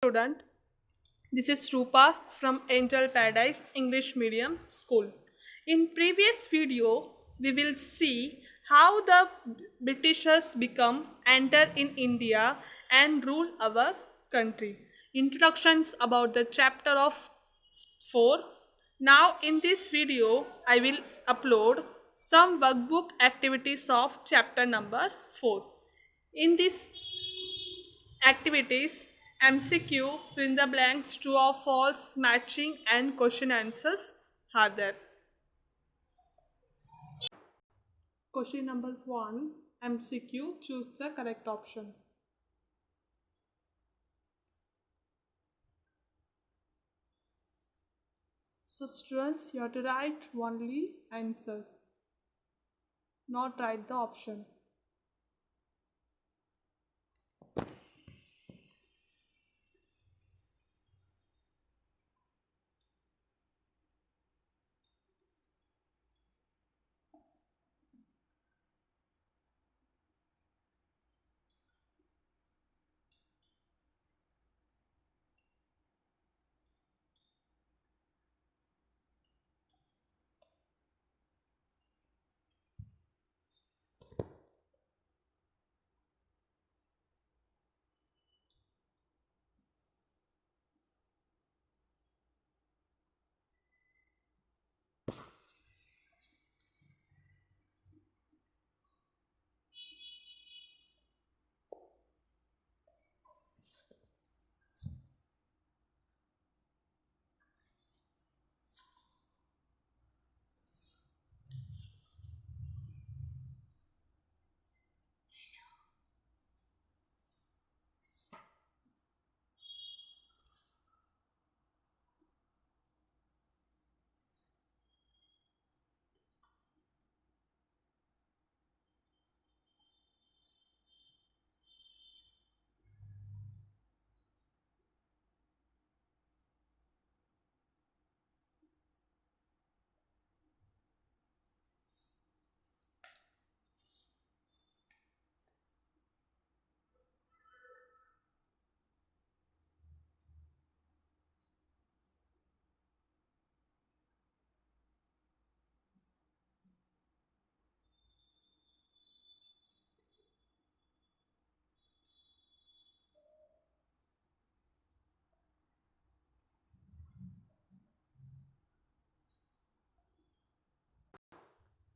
student. This is Rupa from Angel Paradise English Medium School. In previous video, we will see how the Britishers become enter in India and rule our country. Introductions about the chapter of 4. Now in this video, I will upload some workbook activities of chapter number 4. In this activities, MCQ, fill in the blanks, true or false, matching and question answers are there. Question number 1, MCQ, choose the correct option. So students, you have to write only answers, not write the option.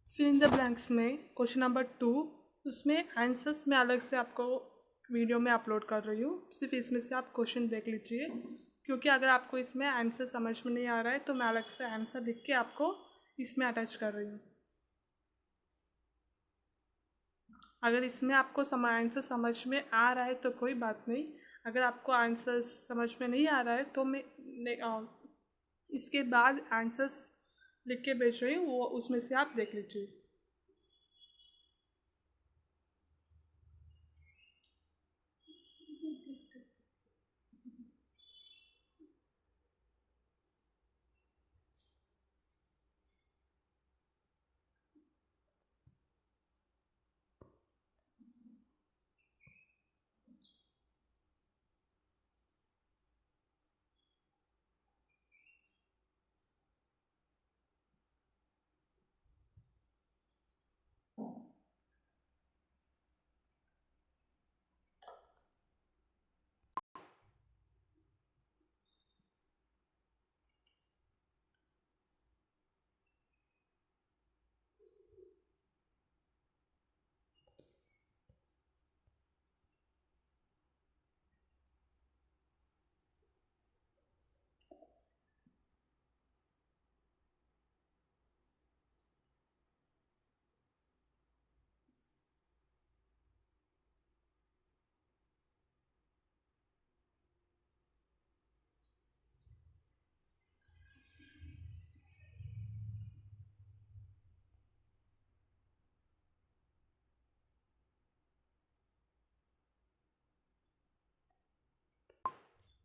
Fill in the blanks में question number 2, उसमें answers मैं अलग से आपको video में upload कर रही हूँ, सिर्फ इसमें से आप क्वेश्चन देख लीजिए, क्योंकि अगर आपको इसमें आंसर समझ में नहीं आ रहा है तो मैं अलग से आंसर लिख के आपको इसमें अटैच कर रही हूँ। अगर इसमें आपको आंसर समझ में आ रहा है तो कोई बात नहीं, अगर आपको आंसर समझ में नहीं आ रहा है तो मैं इसके बाद आंसर्स लिख के भेज रही हूँ, वो उसमें से आप देख लीजिए।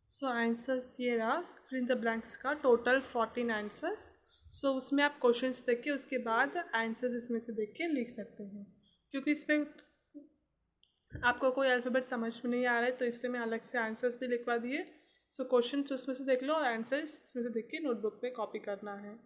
सो आंसर्स ये रहा, फिल इन द ब्लैंक्स का टोटल 14 आंसर्स। सो उसमें आप क्वेश्चंस देख के उसके बाद आंसर्स इसमें से देख के लिख सकते हैं, क्योंकि इसमें आपको कोई अल्फ़ाबेट समझ में नहीं आ रहा है तो इसलिए मैं अलग से आंसर्स भी लिखवा दिए, सो क्वेश्चन उसमें से देख लो और आंसर इसमें से देख के नोटबुक पे कॉपी करना है.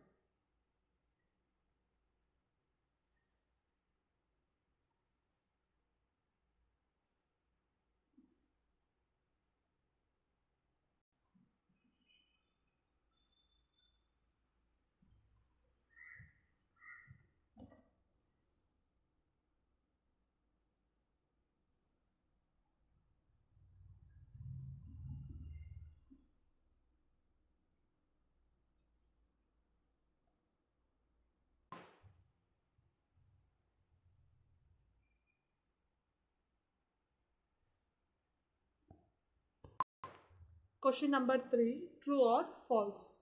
Question number 3, true or false?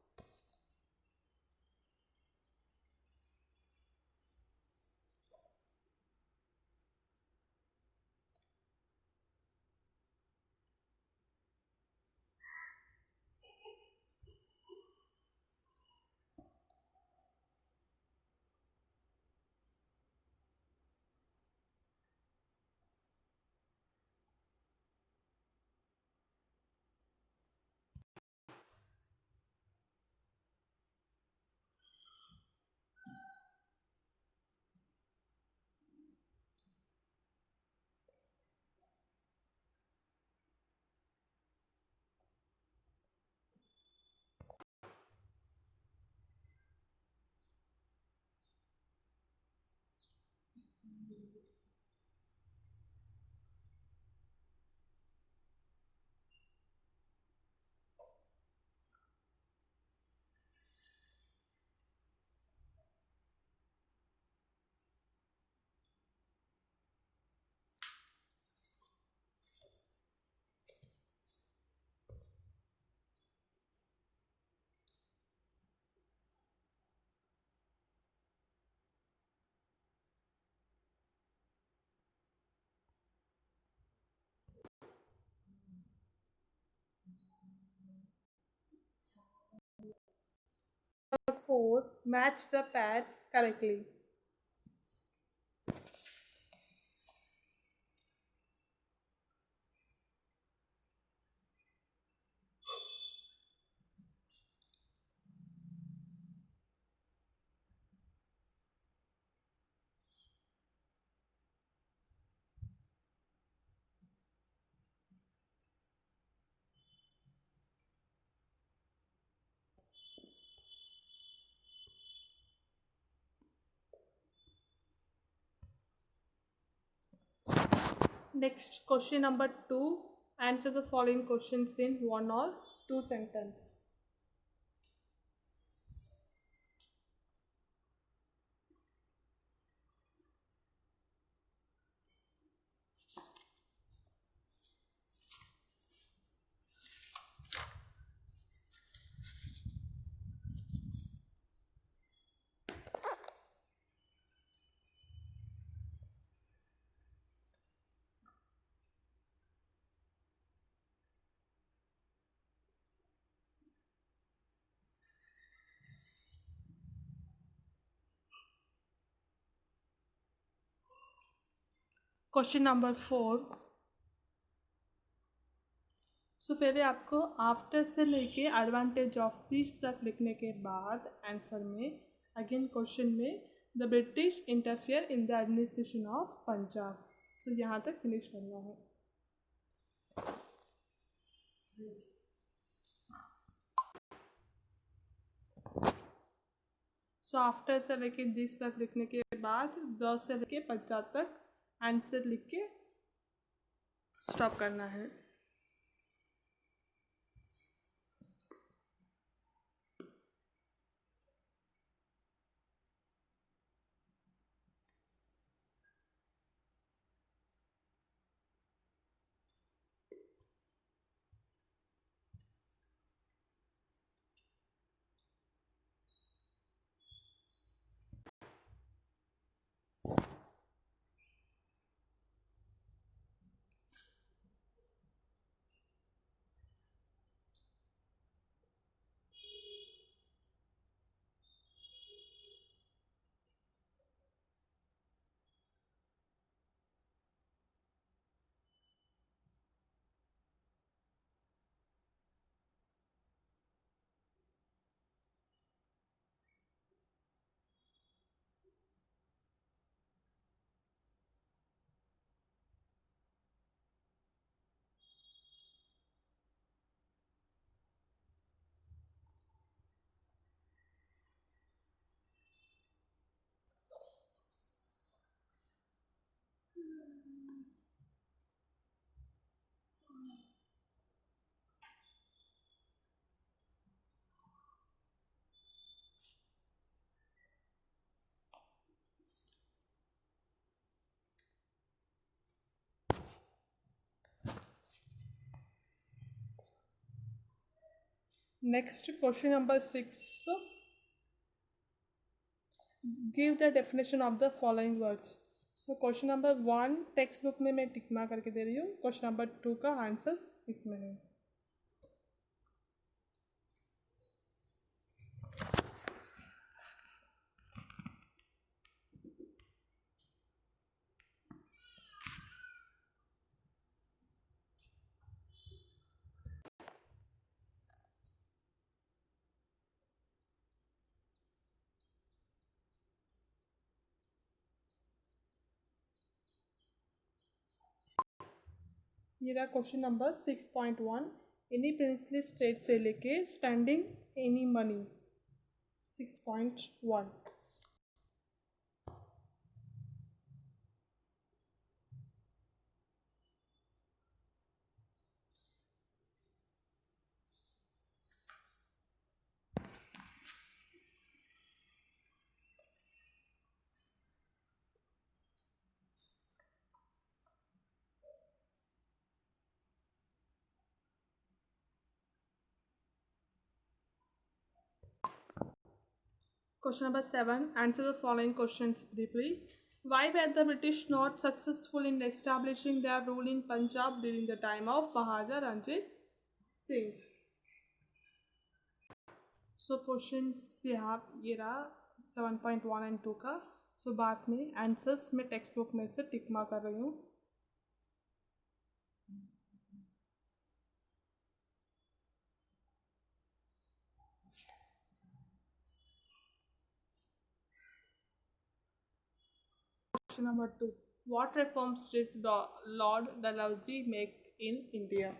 Number 4, match the pairs correctly. Next, question number 2. Answer the following questions in one or two sentences. Question number 4. सो पहले आपको आफ्टर से लेके एडवांटेज ऑफ दिस तक लिखने के बाद आंसर में अगेन क्वेश्चन में the British interfere in the administration of Punjab. So यहाँ तक फिनिश करना है. सो आफ्टर से लेके दिस तक लिखने के बाद 10 से लेके 50 तक आंसर लिख के स्टॉप करना है. Next, question number 6. Give the definition of the following words. So question number 1 text book में मैं टिक मार करके दे रही हूँ. क्वेश्चन नंबर 2 का आंसर्स इसमें है. ये रहा question number 6.1. Any princely state से लेके spending any money. 6.1. Question number 7. Answer the following questions briefly. Why were the British not successful in establishing their rule in Punjab during the time of Maharaja Ranjit Singh? So questions यहाँ ये रहा 7.1 and 2 का. So बाद में answers में text book में से टिक मार कर रही हूँ. Question number 2. What reforms did Lord Dalhousie make in India?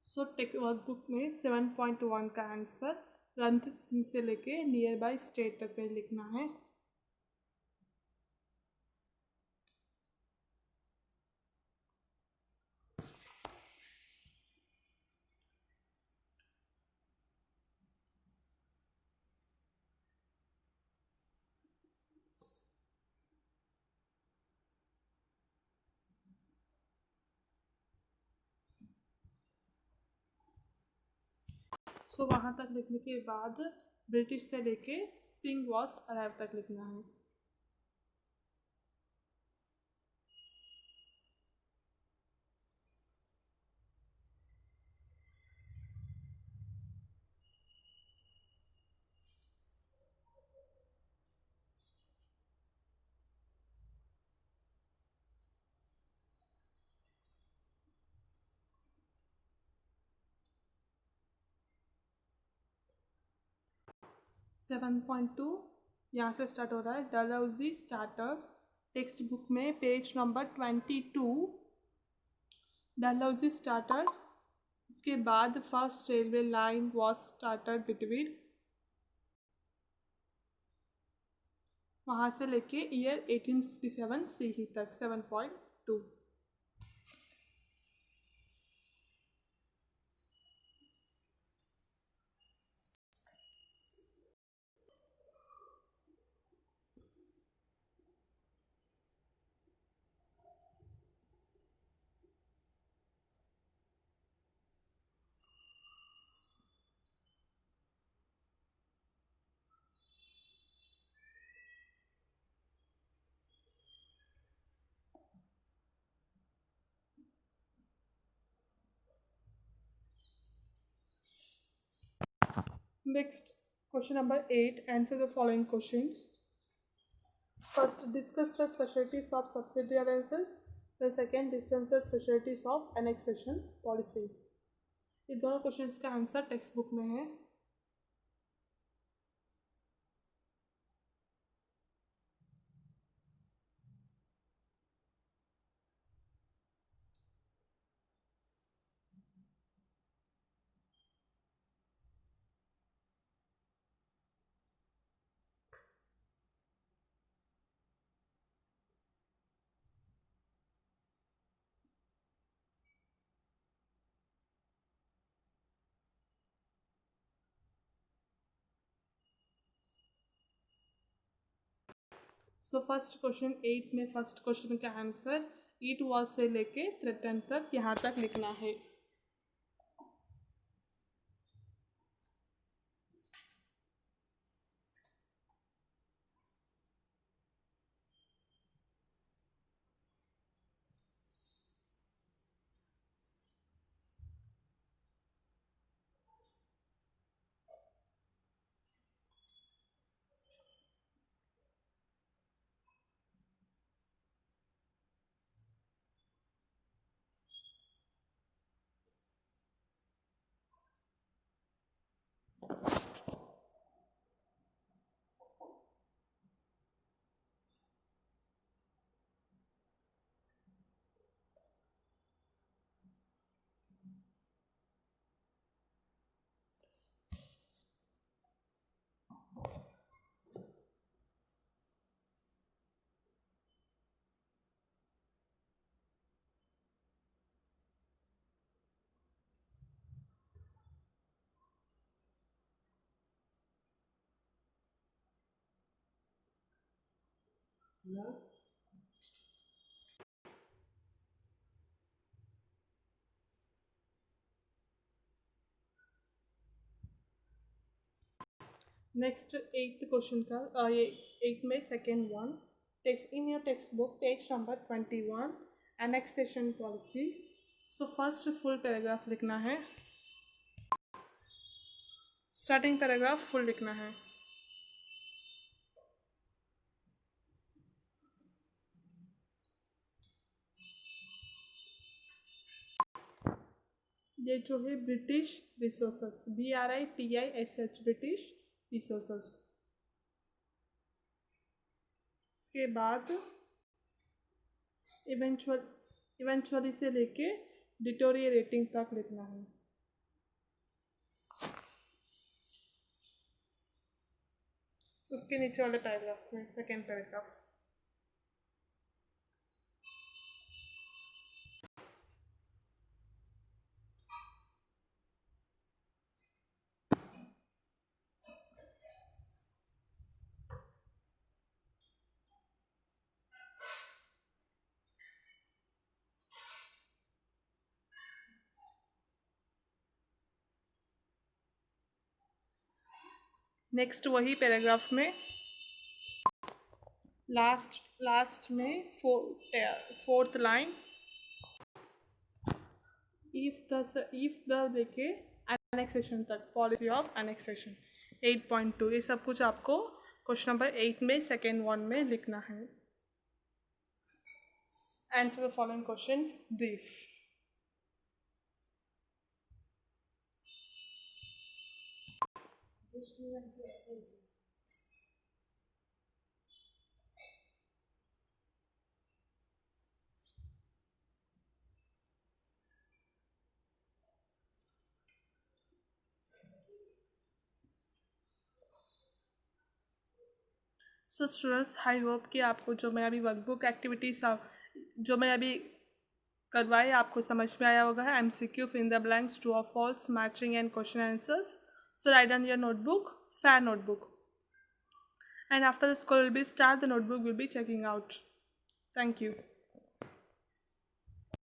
So take workbook में 7.1 का आंसर रंजित सिंह से लेके नियर बाई स्टेट तक में लिखना है. सो वहाँ तक लिखने के बाद ब्रिटिश से लेके सिंह वॉज अराइव तक लिखना है. सेवन पॉइंट टू यहाँ से स्टार्ट हो रहा है. डलहौजी स्टार्टर टेक्स्ट बुक में पेज नंबर 22. डलहौजी स्टार्टर. उसके बाद first railway line was started between. वहाँ से लेके ईयर 1857 सी ही तक. 7.2. Next, question number 8. Answer the following questions. First, discuss the specialties of subsidiary alliances. The second, distance the specialties of annexation policy. ये दोनों questions का answer text book में है. So first question 8 में फर्स्ट क्वेश्चन का answer eat was से लेके threaten तक यहाँ तक लिखना है. नेक्स्ट 8th क्वेश्चन का ये 8 में second one. Text in your text book page number 21 annexation policy. So first full paragraph लिखना है. स्टार्टिंग पैराग्राफ फुल लिखना है. ये जो है British resources, BRITISH British resources. उसके बाद इवेंचुअली से लेके डिटोरिएटिंग तक लिखना है. उसके नीचे वाले पैराग्राफ में सेकेंड पैराग्राफ. नेक्स्ट वही पैराग्राफ में लास्ट में फोर्थ लाइन इफ द देके एनेक्सेशन तक, पॉलिसी ऑफ एनेक्सेशन 8.2. ये सब कुछ आपको क्वेश्चन नंबर 8 में सेकेंड वन में लिखना है. Answer the following questions brief. So students, I hope कि आपको जो मैं अभी वर्कबुक एक्टिविटीज जो मैं अभी करवाए आपको समझ में आया होगा. MCQ fill in the blanks, true और false, matching and question answers. So write down your notebook, fair notebook. And after the school will be start, the notebook will be checking out. Thank you.